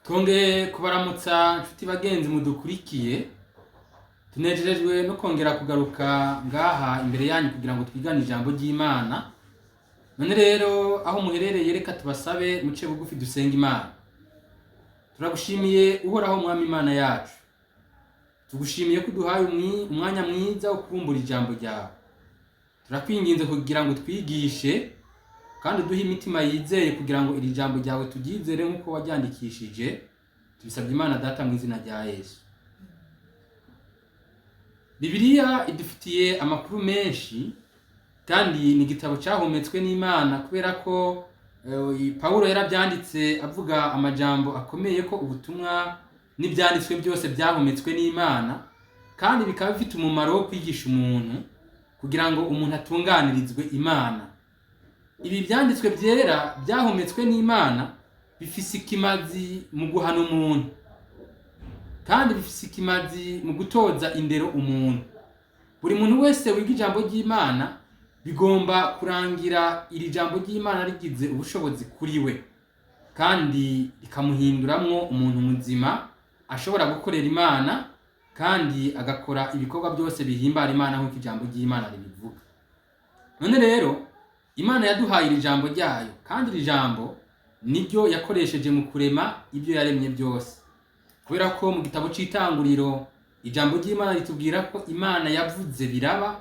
Twongeye kubaramutsa nshuti bagenzi mudukurikiye, tunejejwe no kongera kugaruka ngaha imbere yanyu kugira ngo twigane ijambo ry'Imana. None rero aho muherereye reka tubasabe muce bugufi dusenga Imana. Turagushimiye uhoraho mwami Imana yacu. Tugushimiye ko duhaye umwanya mwiza wo kubumbura ijambo ryawe. Turakwinginze kugira ngo twigishe kandi duhe imitima yizeye kugira ngo iri jambo ryawe turyizere nkuko waryandikishije. Tubisabye Imana Data mu izina rya Yesu. Bibiliya idufitiye amakuru menshi kandi ni igitabo cyahumetswe n'Imana kubera ko Paulo yarabyanditse avuga amajambo akomeye ko ubutumwa n'ibyanditswe byose byahumetswe n'Imana kandi bikaba bifite umumaro wo kwigisha umuntu kugira ngo umuntu atunganirizwe Imana. Ibi byanditswe byera byahumetswe n'Imana bifise ikimazi mu guhana umuntu kandi bifise ikimazi mu gutoza indero umuntu. Buri muntu wese wiga ijambo ry'Imana bigomba kurangira iri jambo ry'Imana rigize ubushobozi kuri we kandi rikamuhinduramwo umuntu muzima ashobora gukorera Imana kandi agakora ibikorwa byose bihimbara Imana nk'uko ijambo ry'Imana ribivuga. None rero Imana yaduhaye iri jambo ryayo kandi iri jambo niryo yakoresheje mu kurema ibyo yaremye byose. Kubera ko mu gitabo c'itanguriro ijambo ry'Imana ritubwira ko Imana yavuze biraba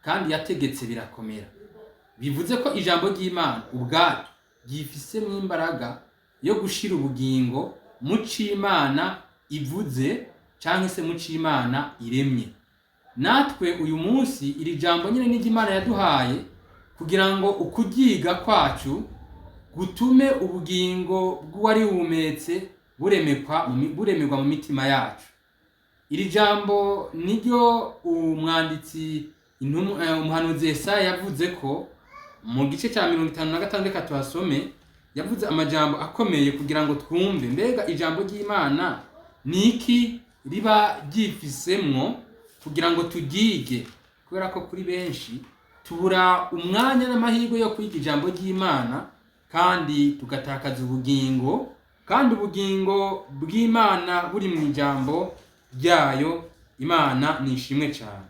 kandi yategetse birakomera. Bivuze ko ijambo ry'Imana ubwaryo ryifisemo imbaraga yo gushira ubugingo mu c'Imana ivuze canke se mu c'Imana iremye. Natwe uyu munsi iri jambo nyine n'Imana yaduhaye kugira ngo ukujyiga kwacu gutume ubugingo bw'uwari humetse buremerwa mu mitima yacu. Iri jambo niryo umwanditsi umuhanuzi Yesaya yavuze ko mu gice cya 56 reka tuhasome, yavuze amajambo akomeye kugira ngo twumve mbega ijambo ry'Imana niki riba ryifisemwo kugira ngo turyige. Kubera ko kuri benshi tubura umwanya n'amahirwe yo kwiga ijambo ry'Imana kandi tugatakaza ubugingo, kandi ubugingo bw'Imana buri mu ijambo ryayo. Imana nishimwe cyane.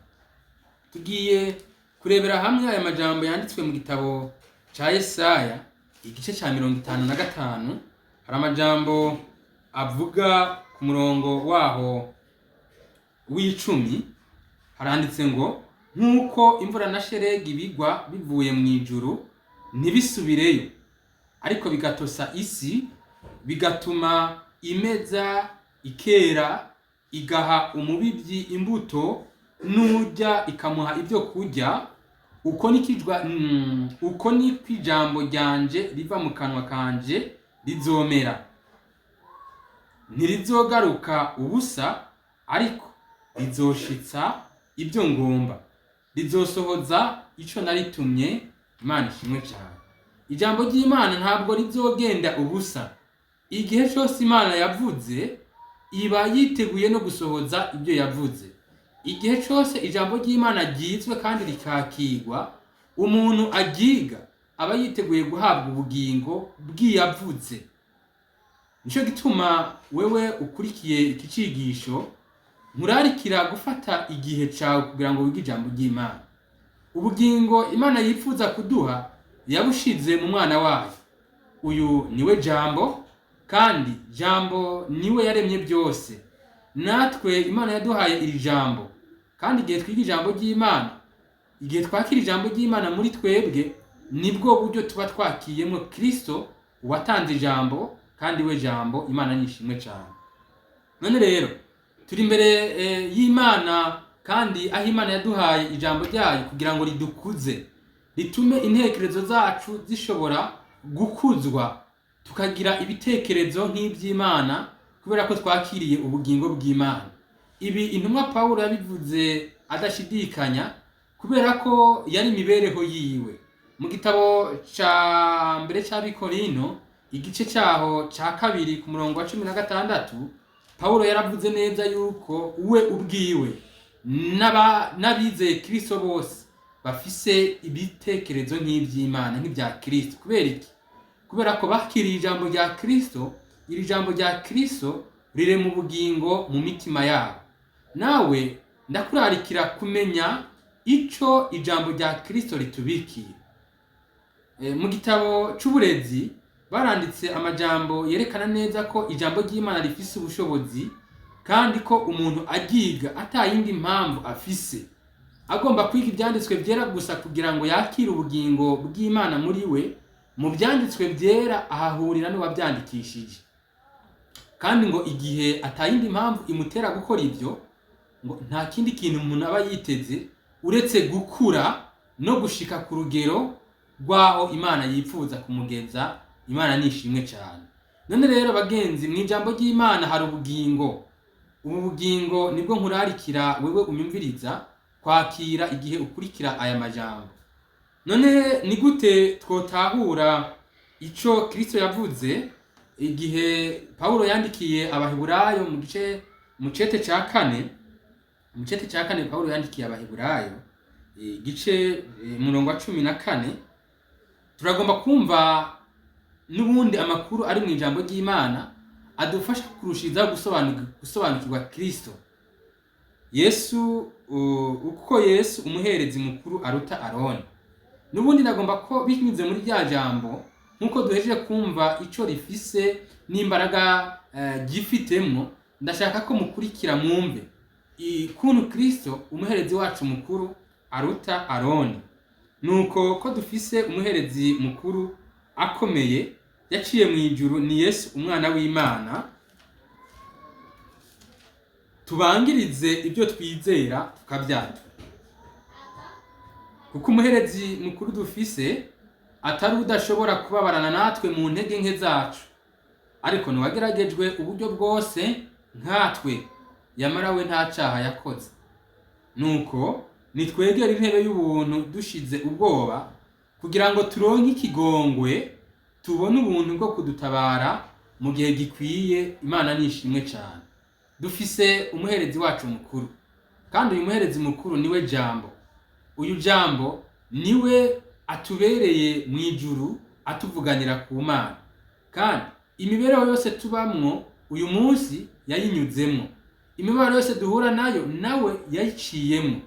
Tugiye kurebera hamwe aya majambo yanditswe mu gitabo ca Yesaya igice ca 55. Hari amajambo avuga ku murongo waho w'icumi, haranditse ngo nk'uko imvura na sheregi bigwa bivuye mu ijuru ntibisubireyo, ariko bigatosa isi, bigatuma imeza ikera, igaha umubibyi imbuto, n'urya ikamuha ibyo kurya, uko niko ijambo ryanje riva mu kanwa kanje rizomera. Ntirizogaruka ubusa, ariko rizoshitsa ibyo ngomba, rizosohoza ico naritumye. Imana ishimwe cyane. Ijambo ry'Imana ntabwo rizogenda ubusa. Igihe cyose Imana yavuze iba yiteguye no gusohoza ibyo yavuze. Igihe cyose ijambo ry'Imana ryizwe kandi rikakigwa, umuntu agiga aba yiteguye guhabwa ubugingo bw'iyavuze. Nico gituma wewe ukurikiye iki cigisho nkurarikira gufata igihe cawe kugira ngo wige ijambo ry'Imana. Ubugingo Imana yifuza kuduha yabushize mu mwana wayo. Uyu niwe jambo kandi jambo niwe yaremye byose. Natwe Imana yaduhaye iri jambo kandi igihe twiga ijambo ry'Imana, igihe twakira ijambo ry'Imana muri twebwe, nibwo buryo tuba twakiyemo Kristo watanze ijambo kandi we jambo. Imana nishimwe cyane. None rero turi imbere y'Imana kandi aho Imana yaduhaye ijambo ryayo kugira ngo ridukuze, ritume intekerezo zacu zishobora gukuzwa, tukagira ibitekerezo nk'iby'Imana kubera ko twakiriye ubugingo bw'Imana. Ibi intumwa Paulo yabivuze adashidikanya kubera ko yari imibereho yiwe. Mu gitabo ca mbere c'Abikorino igice cyaho ca 2 ku murongo wa 16, Paulo yaravuze neza yuko we ubwiwe n'abizeye Kristo bose bafise ibitekerezo nk'iby'Imana nk'ibya Kristo. Kubera iki? Kubera ko bakiriye ijambo rya Kristo iri jambo rya Kristo rire mu bugingo mu mitima yabo. Nawe ndakurarikira kumenya ico ijambo rya Kristo ritubikiye. Mu gitabo c'uburezi baranditse amajambo yerekana neza ko ijambo ry'Imana rifise ubushobozi kandi ko umuntu agiga atayindi mpamvu afise. Agomba kwiga ibyanditswe byera gusa kugira ngo yakire ubugingo bw'Imana muri we. Mu byanditswe byera ahahurira n'uwabyandikishije. Kandi ngo igihe atayindi mpamvu imutera gukora ibyo, ngo nta kindi kintu umuntu aba yiteze uretse gukura no gushika ku rugero rwaho Imana yipfuza kumugeza. Imana nishimwe cyane. None rero bagenzi, mu ijambo ry'Imana hari ubugingo. Ubu bugingo nibwo nkurarikira wewe unyumviriza kwakira igihe ukurikira aya majambo. None ni gute twotahura ico Kristo yavuze igihe Paulo yandikiye Abaheburayo mu cete ca kane Paulo yandikiye Abaheburayo igice murongo wa 14. Turagomba kumva n'ubundi amakuru ari mu ijambo ry'Imana adufasha kurushiza gusobanukirwa Kristo. Uko Yesu umuherezi mukuru aruta Aroni. N'ubundi nagomba ko binyuze muri rya jambo nkuko duhejeje kumva ico rifise n'imbaraga gifitemo, ndashaka ko mukurikira mwumve ikuntu Kristo umuherezi wacu mukuru aruta Aroni. Nuko ko dufise umuherezi mukuru akomeye yaciye mu ijuru, ni Yesu umwana w'Imana. Tubangirize ibyo twizera tukabyatura, kuko umuherezi mukuru dufise atari udashobora kubabarana natwe mu ntege nke zacu, ariko niwageragejwe uburyo bwose nkatwe, yamara we nta cyaha yakoze. Nuko nitwegera intebe y'ubuntu dushize ubwoba, kugira ngo turonke ikigongwe, tubone ubuntu bwo kudutabara mu gihe gikwiye. Imana nishimwe cyane. Dufise umuherezi wacu mukuru, kandi uyu muherezi mukuru niwe jambo. Uyu jambo niwe atubereye mu ijuru atuvuganira ku Mana, kandi imibereho yose tubamwo uyu munsi yayinyuzemo. Imibabaro yose duhura nayo nawe yayiciyemo,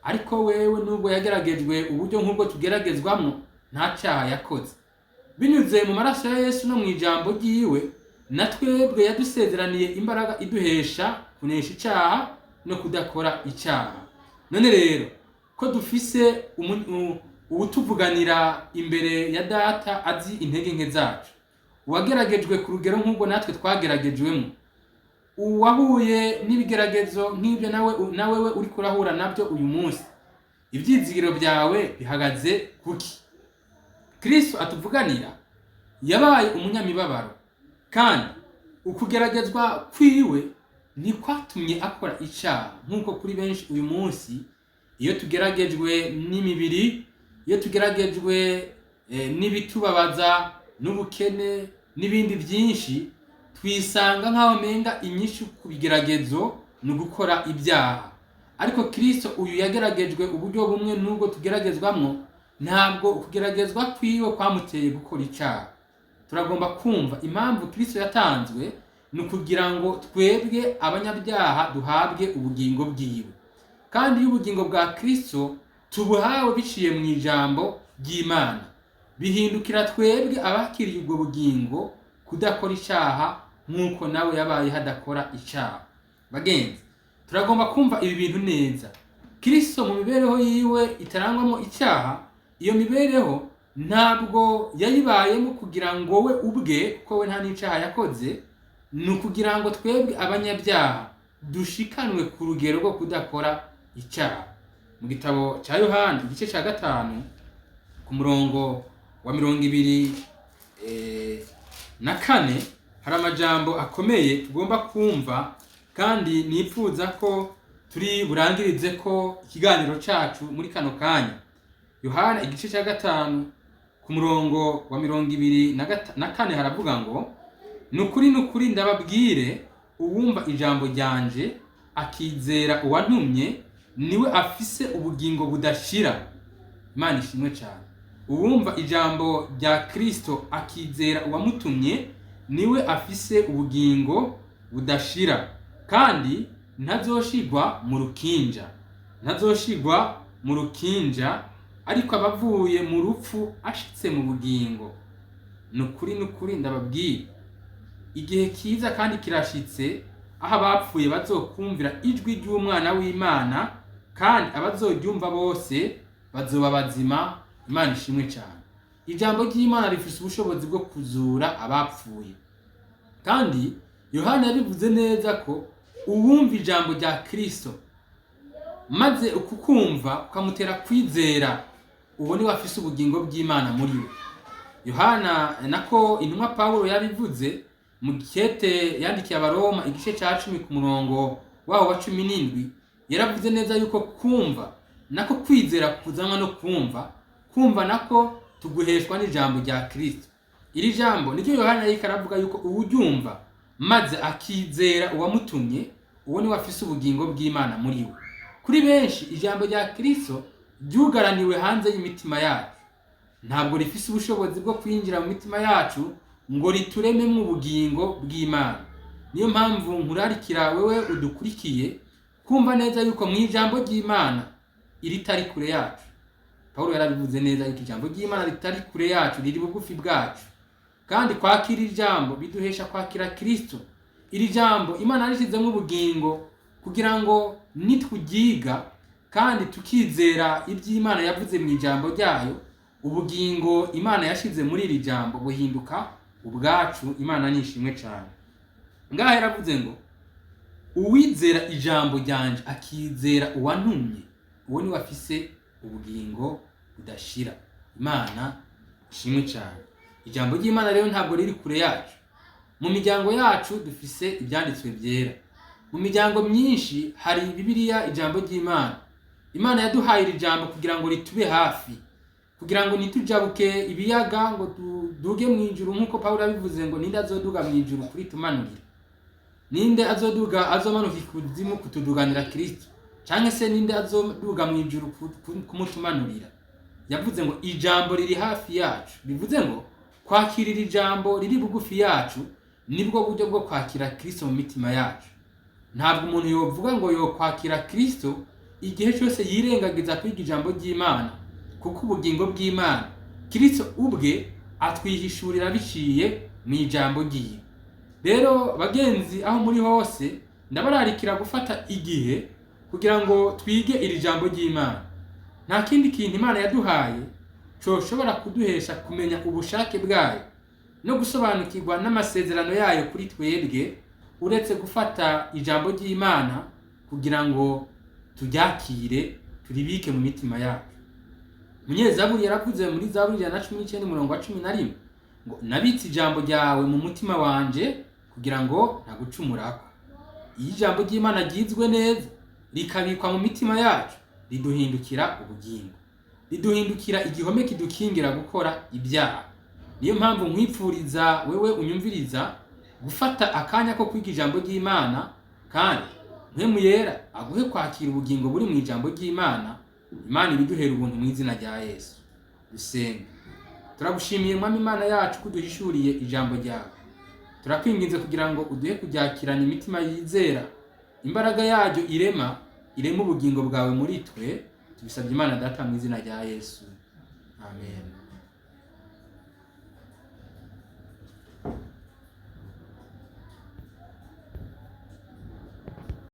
ariko wewe nubwo yageragejwe uburyo nk'ubwo tugeragezwamo, nta cyaha yakoze. Binyuze mu maraso ya Yesu no mu ijambo ryiwe, natwebwe yadusezeraniye imbaraga iduhesha kunesha icyaha no kudakora icyaha. None rero ko dufise utuvuganira imbere ya Data azi intege nke zacu, uwageragejwe ku rugero nk'ubwo natwe twageragejwemo, uwahuye n'ibigeragezo nk'ibyo nawe we uri kurahura nabyo uyu munsi, ibyizigiro byawe bihagaze kuki? Kristo atuvuganira yabaye umunyamibabaro, kandi ukugeragezwa kwiwe ntikwatumye akora icyaha nk'uko kuri benshi uyu munsi. Iyo tugeragejwe n'imibiri, iyo tugeragejwe n'ibitubabaza n'ubukene n'ibindi byinshi, twisanga nk'aho menga inyishu ku bigeragezo ni ugukora ibyaha. Ariko Kristo uyu yageragejwe uburyo bumwe n'ubwo tugeragezwamo, ntabwo ukugeragezwa kwiwe kwamuteye gukora icyaha. Turagomba kumva impamvu Kristo yatanzwe, ni ukugira ngo twebwe abanyabyaha duhabwe ubugingo bwiwe. Kandi iyo ubugingo bwa Kristo tubuhawe biciye mu ijambo ry'Imana, bihindukira twebwe abakiriye ubwo bugingo kudakora icyaha nk'uko nawe yabaye hadakora icyaha. Bagenzi, turagomba kumva ibi bintu neza. Kristo mu mibereho yiwe itarangwamo icyaha, iyo mibereho ntabwo yayibayemo kugira ngo we ubwe, kuko we nta n'icyaha yakoze, ni ukugira ngo twebwe abanyabyaha dushikanwe ku rugero rwo kudakora icyaha. Mu gitabo cya Yohana igice cya 5 ku murongo wa 24 hari amajambo akomeye tugomba kumva, kandi nipfuza ko turi burangirize ko ikiganiro cyacu muri kano kanya. Yohana igice cya 5 ku murongo wa 24 haravuga ngo, nukuri ndababwire, uwumva ijambo ryanje akizera uwantumye niwe afise ubugingo budashira. Imana ishimwe cyane. Uwumva ijambo rya Kristo akizera uwamutumye niwe afise ubugingo budashira, kandi ntazoshigwa mu rukinja, ariko abavuye mu rupfu ashitse mu bugingo. Nukuri ndababwira, igihe kiza kandi kirashitse aho abapfuye bazokumvira ijwi ry'umwana w'Imana, kandi abazoryumva bose bazoba bazima. Imana ishimwe cyane. Ijambo ry'Imana rifise ubushobozi bwo kuzura abapfuye, kandi Yohana yabivuze neza ko uwumva ijambo rya Kristo maze ukukumva ukamutera kwizera, uwo ni wafise ubugingo bw'Imana muri we. Yohana nako intumwa Pawulo yabivuze mu gikete yandikiye Abaroma igice ca 10 ku murongo waho wa 17, yaravuze neza yuko kumva nako kwizera kuzanwa no kumva nako tuguheshwa n'ijambo rya Kristo. Iri jambo niryo Yohana yariko aravuga yuko uwuryumva maze akizera uwamutumye, uwo ni wafise ubugingo bw'Imana muri we. Kuri benshi ijambo rya Kristo ryugaraniwe hanze y'imitima yacu, ntabwo rifise ubushobozi bwo kwinjira mu mitima yacu ngo riturememwo ubugingo bw'Imana. Niyo mpamvu nkurarikira wewe udukurikiye kumva neza yuko mu ijambo ry'Imana iritari kure yacu. Paulo yarabivuze neza yuko ijambo ry'Imana ritari kure yacu, riri bugufi bwacu, kandi kwakira ijambo biduhesha kwakira Kristo. Iri jambo Imana yarishizemo ubugingo kugira ngo nitwugiga kandi tukizera iby'Imana yavuze mu ijambo ryayo, ubugingo Imana yashize muri iri jambo buhinduka ubwacu. Imana nishimwe cyane. Ngaho yaravuze ngo uwizera ijambo ryanje akizera uwantumye, uwo ni wafise ubugingo budashira. Imana ishimwe cyane. Ijambo ry'Imana rero ntabwo riri kure yacu. Mu miryango yacu dufise ibyanditswe byera. Mu miryango myinshi hari Bibiliya, ijambo ry'Imana. Imana yaduhaye iri jambo kugira ngo ritube hafi, kugira ngo nitujabuke ibiyaga ngo duge mu ijuru, nkuko Paulo yabivuze ngo ninde azoduga mu ijuru kuri tumanurira, ninde azomanuka ikuzimu kutuduganira Kristo, canke se ninde azoduga mu ijuru kumutumanurira. Yavuze ngo ijambo riri hafi yacu, bivuze ngo kwakirira ijambo riri bugufi yacu nibwo buryo bwo kwakira Kristo mu mitima yacu. Ntabwo umuntu yovuga ngo yo kwakira Kristo igihe cyose yirengagiza kwiga ijambo ry'Imana, kuko ubugingo bw'Imana Kristo ubwe atwihishurira biciye mu ijambo ryiwe. Rero bagenzi, aho muri hose ndabararikira gufata igihe kugira ngo twige iri jambo ry'Imana. Nta kindi kintu Imana yaduhaye coshobora kuduhesha kumenya ubushake bwayo no gusobanukirwa n'amasezerano yayo kuri twebwe, uretse gufata ijambo ry'Imana kugira ngo turyakire turibike mu mitima yacu. Munyezaburi yaravuze muri Zaburi ya 19 umurongo wa 11 ngo nabitse ijambo ryawe mu mutima wanje kugira ngo ntagucumurako. Iyo ijambo ry'Imana ryizwe neza rikabikwa mu mitima yacu, riduhindukira ubugingo, riduhindukira igihome kidukingira gukora ibyaha. Niyo mpamvu nkwipfuriza wewe unyumviriza gufata akanya ko kwiga ijambo ry'Imana, kandi Mpwemu Yera aguhe kwakira ubugingo buri mu ijambo ry'Imana. Imana ibiduhera ubuntu mu izina rya Yesu. Dusenge. Turagushimiye Mwami Imana yacu kuduhishuriye ijambo ryawe. Turakwinginze kugira ngo uduhe kuryakirana imitima yizera, imbaraga yaryo irema ubugingo bwawe muri twe. Tubisabye Imana Data mu izina rya Yesu. Amen.